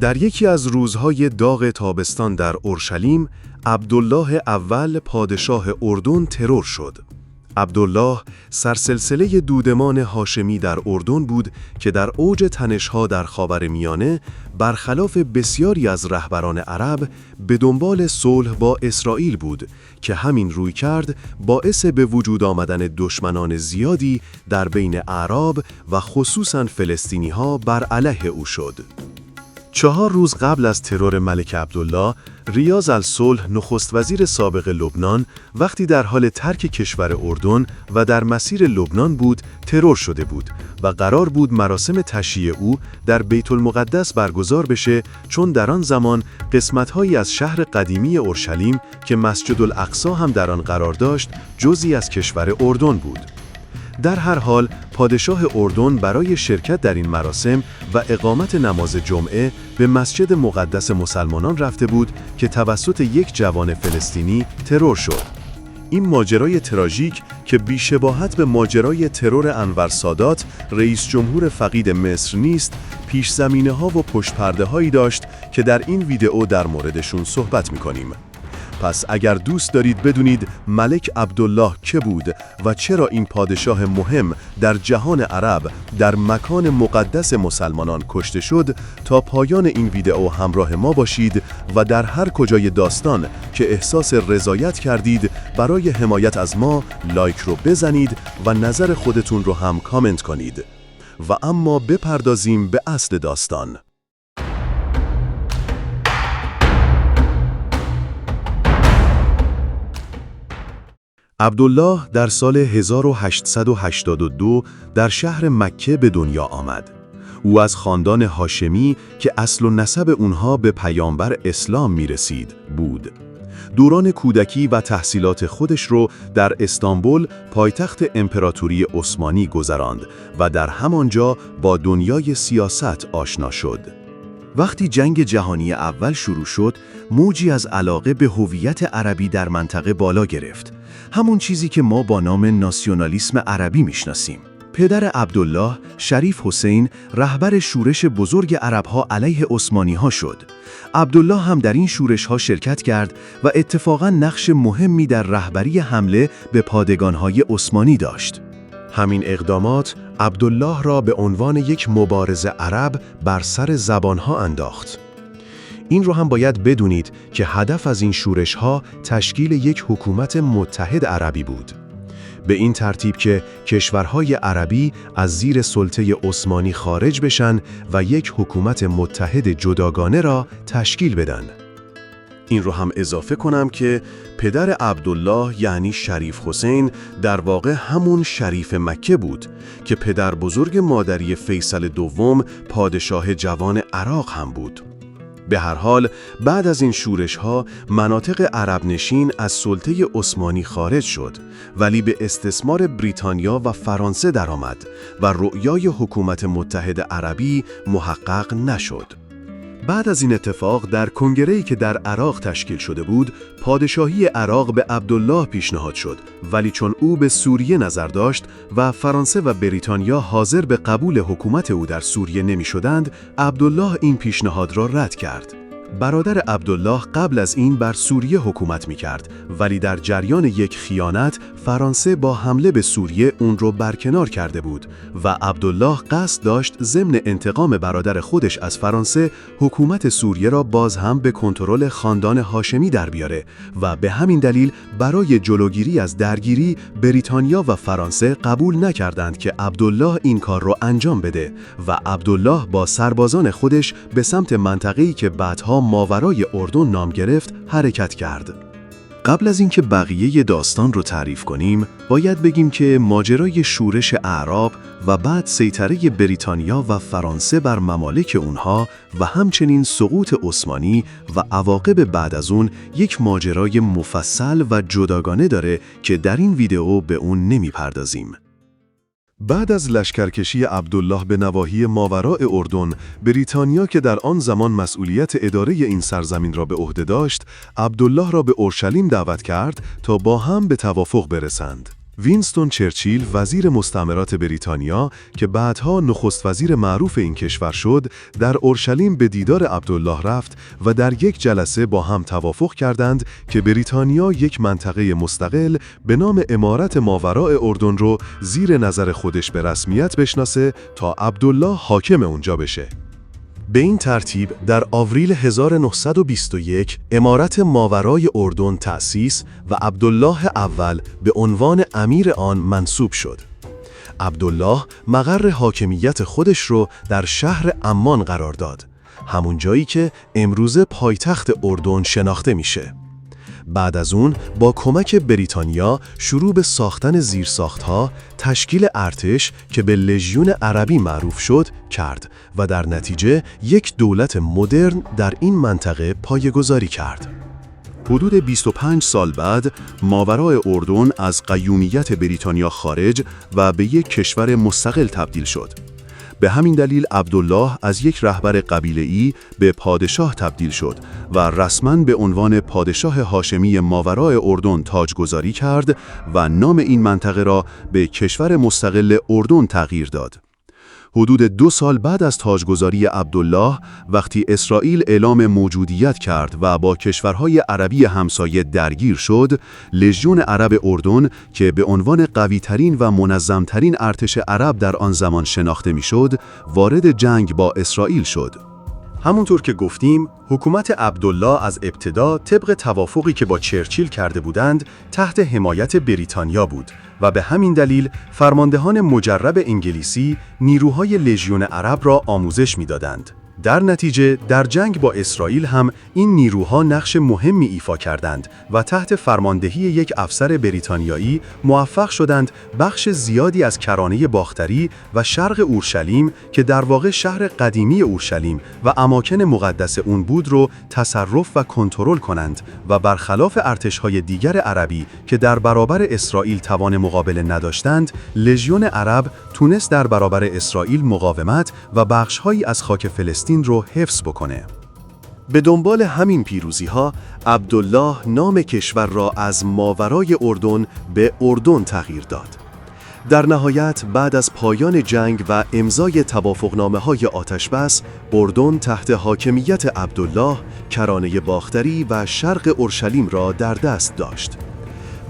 در یکی از روزهای داغ تابستان در اورشلیم، عبدالله اول پادشاه اردن ترور شد. عبدالله سرسلسله دودمان هاشمی در اردن بود که در اوج تنش‌ها در خاورمیانه برخلاف بسیاری از رهبران عرب به دنبال صلح با اسرائیل بود که همین رویکرد باعث به وجود آمدن دشمنان زیادی در بین اعراب و خصوصاً فلسطینی‌ها بر علیه او شد. 4 روز قبل از ترور ملک عبدالله، ریاض الصلح نخست وزیر سابق لبنان وقتی در حال ترک کشور اردن و در مسیر لبنان بود ترور شده بود و قرار بود مراسم تشییع او در بیت المقدس برگزار بشه، چون در آن زمان قسمت‌هایی از شهر قدیمی اورشلیم که مسجد الاقصی هم در آن قرار داشت جزئی از کشور اردن بود. در هر حال پادشاه اردن برای شرکت در این مراسم و اقامت نماز جمعه به مسجد مقدس مسلمانان رفته بود که توسط یک جوان فلسطینی ترور شد. این ماجرای تراژیک که بی‌شباهت به ماجرای ترور انور سادات رئیس جمهور فقید مصر نیست، پیش زمینه‌ها و پشت پرده‌هایی داشت که در این ویدئو در موردشون صحبت می‌کنیم. پس اگر دوست دارید بدونید ملک عبدالله که بود و چرا این پادشاه مهم در جهان عرب در مکان مقدس مسلمانان کشته شد، تا پایان این ویدئو همراه ما باشید و در هر کجای داستان که احساس رضایت کردید برای حمایت از ما لایک رو بزنید و نظر خودتون رو هم کامنت کنید. و اما بپردازیم به اصل داستان. عبدالله در سال 1882 در شهر مکه به دنیا آمد. او از خاندان هاشمی که اصل و نسب اونها به پیامبر اسلام میرسید بود. دوران کودکی و تحصیلات خودش رو در استانبول، پایتخت امپراتوری عثمانی گذراند و در همانجا با دنیای سیاست آشنا شد. وقتی جنگ جهانی اول شروع شد، موجی از علاقه به هویت عربی در منطقه بالا گرفت. همون چیزی که ما با نام ناسیونالیسم عربی میشناسیم. پدر عبدالله، شریف حسین، رهبر شورش بزرگ عربها علیه عثمانی‌ها شد. عبدالله هم در این شورش‌ها شرکت کرد و اتفاقاً نقش مهمی در رهبری حمله به پادگان‌های عثمانی داشت. همین اقدامات عبدالله را به عنوان یک مبارز عرب بر سر زبانها انداخت. این رو هم باید بدونید که هدف از این شورش‌ها تشکیل یک حکومت متحد عربی بود. به این ترتیب که کشورهای عربی از زیر سلطه عثمانی خارج بشن و یک حکومت متحد جداگانه را تشکیل بدن. این رو هم اضافه کنم که پدر عبدالله یعنی شریف حسین در واقع همون شریف مکه بود که پدر بزرگ مادری فیصل دوم پادشاه جوان عراق هم بود. به هر حال بعد از این شورش‌ها مناطق عرب نشین از سلطه عثمانی خارج شد، ولی به استثمار بریتانیا و فرانسه درآمد و رؤیای حکومت متحد عربی محقق نشد. بعد از این اتفاق در کنگره‌ای که در عراق تشکیل شده بود، پادشاهی عراق به عبدالله پیشنهاد شد، ولی چون او به سوریه نظر داشت و فرانسه و بریتانیا حاضر به قبول حکومت او در سوریه نمی‌شدند، عبدالله این پیشنهاد را رد کرد. برادر عبدالله قبل از این بر سوریه حکومت می‌کرد، ولی در جریان یک خیانت فرانسه با حمله به سوریه اون رو برکنار کرده بود و عبدالله قصد داشت ضمن انتقام برادر خودش از فرانسه حکومت سوریه را باز هم به کنترل خاندان هاشمی در بیاره و به همین دلیل برای جلوگیری از درگیری بریتانیا و فرانسه قبول نکردند که عبدالله این کار رو انجام بده و عبدالله با سربازان خودش به سمت منطقه‌ای که بعدها ماورای اردن نام گرفت حرکت کرد. قبل از اینکه بقیه داستان رو تعریف کنیم، باید بگیم که ماجرای شورش اعراب و بعد سیطره بریتانیا و فرانسه بر ممالک اونها و همچنین سقوط عثمانی و عواقب بعد از اون یک ماجرای مفصل و جداگانه داره که در این ویدئو به اون نمیپردازیم. بعد از لشکرکشی عبدالله به نواحی ماوراء اردن، بریتانیا که در آن زمان مسئولیت اداره این سرزمین را به عهده داشت، عبدالله را به اورشلیم دعوت کرد تا با هم به توافق برسند. وینستون چرچیل وزیر مستعمرات بریتانیا که بعدها نخست وزیر معروف این کشور شد، در اورشلیم به دیدار عبدالله رفت و در یک جلسه با هم توافق کردند که بریتانیا یک منطقه مستقل به نام امارت ماوراء اردن رو زیر نظر خودش به رسمیت بشناسه تا عبدالله حاکم اونجا بشه. به این ترتیب در آوریل 1921 امارت ماورای اردن تأسیس و عبدالله اول به عنوان امیر آن منصوب شد. عبدالله مقر حاکمیت خودش رو در شهر عمان قرار داد، همون جایی که امروزه پایتخت اردن شناخته میشه. بعد از اون با کمک بریتانیا شروع به ساختن زیرساخت‌ها، تشکیل ارتش که به لژیون عربی معروف شد کرد و در نتیجه یک دولت مدرن در این منطقه پایه‌گذاری کرد. حدود 25 سال بعد ماورای اردن از قیومیت بریتانیا خارج و به یک کشور مستقل تبدیل شد. به همین دلیل عبدالله از یک رهبر قبیله‌ای به پادشاه تبدیل شد و رسماً به عنوان پادشاه هاشمی ماورای اردن تاجگذاری کرد و نام این منطقه را به کشور مستقل اردن تغییر داد. حدود 2 سال بعد از تاجگذاری عبدالله، وقتی اسرائیل اعلام موجودیت کرد و با کشورهای عربی همسایه درگیر شد، لژیون عرب اردن که به عنوان قوی‌ترین و منظم‌ترین ارتش عرب در آن زمان شناخته می‌شد، وارد جنگ با اسرائیل شد. همونطور که گفتیم، حکومت عبدالله از ابتدا طبق توافقی که با چرچیل کرده بودند، تحت حمایت بریتانیا بود و به همین دلیل فرماندهان مجرب انگلیسی نیروهای لژیون عرب را آموزش می‌دادند. در نتیجه در جنگ با اسرائیل هم این نیروها نقش مهمی ایفا کردند و تحت فرماندهی یک افسر بریتانیایی موفق شدند بخش زیادی از کرانه باختری و شرق اورشلیم که در واقع شهر قدیمی اورشلیم و اماکن مقدس اون بود رو تصرف و کنترل کنند و برخلاف ارتش‌های دیگر عربی که در برابر اسرائیل توان مقابله نداشتند، لژیون عرب تونست در برابر اسرائیل مقاومت و بخش‌هایی از خاک فلسطین رو حفظ بکنه. به دنبال همین پیروزی‌ها، عبدالله نام کشور را از ماورای اردن به اردن تغییر داد. در نهایت بعد از پایان جنگ و امضای توافقنامه‌های آتش‌بس، اردن تحت حاکمیت عبدالله کرانه باختری و شرق اورشلیم را در دست داشت.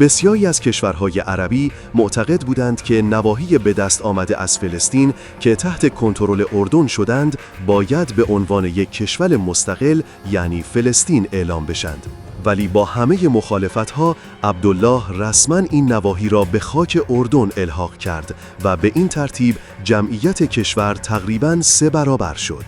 بسیاری از کشورهای عربی معتقد بودند که نواحی به دست آمده از فلسطین که تحت کنترل اردن شدند باید به عنوان یک کشور مستقل یعنی فلسطین اعلام بشند. ولی با همه مخالفت‌ها عبدالله رسماً این نواحی را به خاک اردن الحاق کرد و به این ترتیب جمعیت کشور تقریباً 3 برابر شد.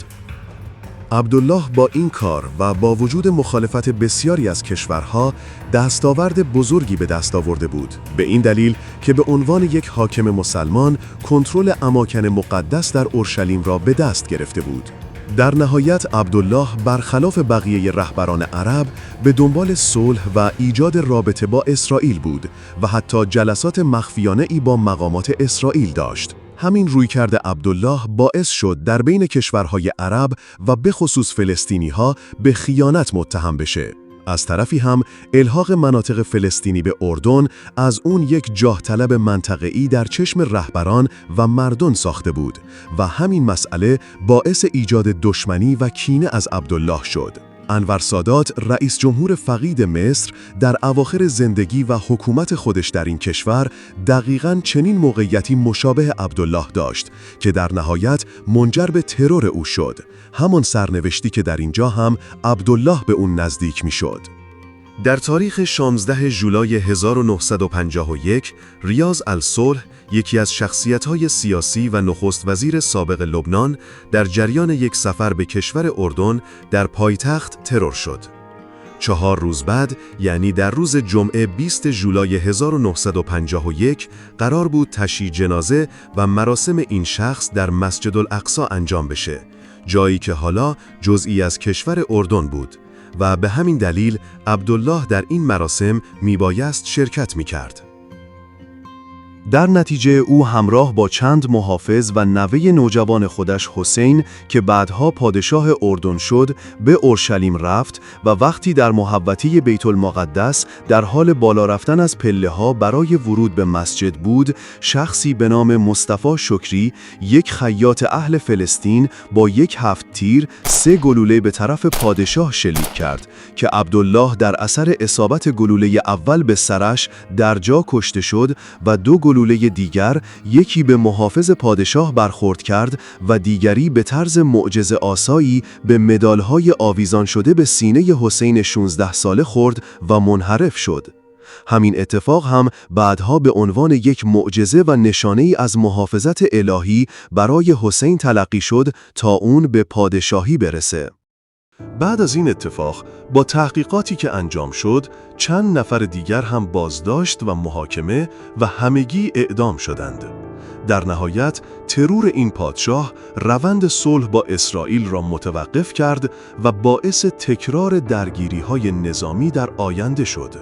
عبدالله با این کار و با وجود مخالفت بسیاری از کشورها دستاورد بزرگی به دست آورده بود، به این دلیل که به عنوان یک حاکم مسلمان کنترل اماکن مقدس در اورشلیم را به دست گرفته بود. در نهایت عبدالله برخلاف بقیه رهبران عرب به دنبال صلح و ایجاد رابطه با اسرائیل بود و حتی جلسات مخفیانه ای با مقامات اسرائیل داشت. همین رویکرد عبدالله باعث شد در بین کشورهای عرب و به خصوص فلسطینی‌ها به خیانت متهم بشه. از طرفی هم الحاق مناطق فلسطینی به اردن از اون یک جاه طلب منطقه‌ای در چشم رهبران و مردم ساخته بود و همین مسئله باعث ایجاد دشمنی و کینه از عبدالله شد. انور سادات رئیس جمهور فقید مصر در اواخر زندگی و حکومت خودش در این کشور دقیقاً چنین موقعیتی مشابه عبدالله داشت که در نهایت منجر به ترور او شد، همان سرنوشتی که در اینجا هم عبدالله به اون نزدیک می شد. در تاریخ 16 ژولای 1951 ریاض الصلح، یکی از شخصیت‌های سیاسی و نخست وزیر سابق لبنان، در جریان یک سفر به کشور اردن در پایتخت ترور شد. 4 روز بعد، یعنی در روز جمعه 20 ژولای 1951 قرار بود تشییع جنازه و مراسم این شخص در مسجد الاقصی انجام بشه، جایی که حالا جزئی از کشور اردن بود و به همین دلیل عبدالله در این مراسم میبایست شرکت میکرد. در نتیجه او همراه با چند محافظ و نوه نوجوان خودش حسین که بعدها پادشاه اردن شد به اورشلیم رفت و وقتی در محوطه بیت المقدس در حال بالا رفتن از پله‌ها برای ورود به مسجد بود، شخصی به نام مصطفی شکری، یک خیاط اهل فلسطین با یک هفت تیر 3 گلوله به طرف پادشاه شلیک کرد که عبدالله در اثر اصابت گلوله اول به سرش در جا کشته شد و 2 گلوله دیگر، یکی به محافظ پادشاه برخورد کرد و دیگری به طرز معجزه آسایی به مدالهای آویزان شده به سینه حسین 16 ساله خورد و منحرف شد. همین اتفاق هم بعدها به عنوان یک معجزه و نشانه‌ای از محافظت الهی برای حسین تلقی شد تا اون به پادشاهی برسه. بعد از این اتفاق، با تحقیقاتی که انجام شد، چند نفر دیگر هم بازداشت و محاکمه و همگی اعدام شدند. در نهایت، ترور این پادشاه روند صلح با اسرائیل را متوقف کرد و باعث تکرار درگیری‌های نظامی در آینده شد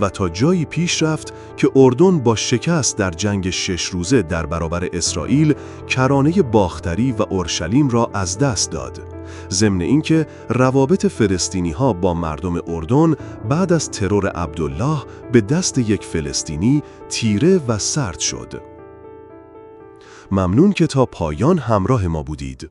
و تا جایی پیش رفت که اردن با شکست در جنگ 6 روزه در برابر اسرائیل، کرانه باختری و اورشلیم را از دست داد. ضمن اینکه روابط فلسطینی‌ها با مردم اردن بعد از ترور عبدالله به دست یک فلسطینی تیره و سرد شد. ممنون که تا پایان همراه ما بودید.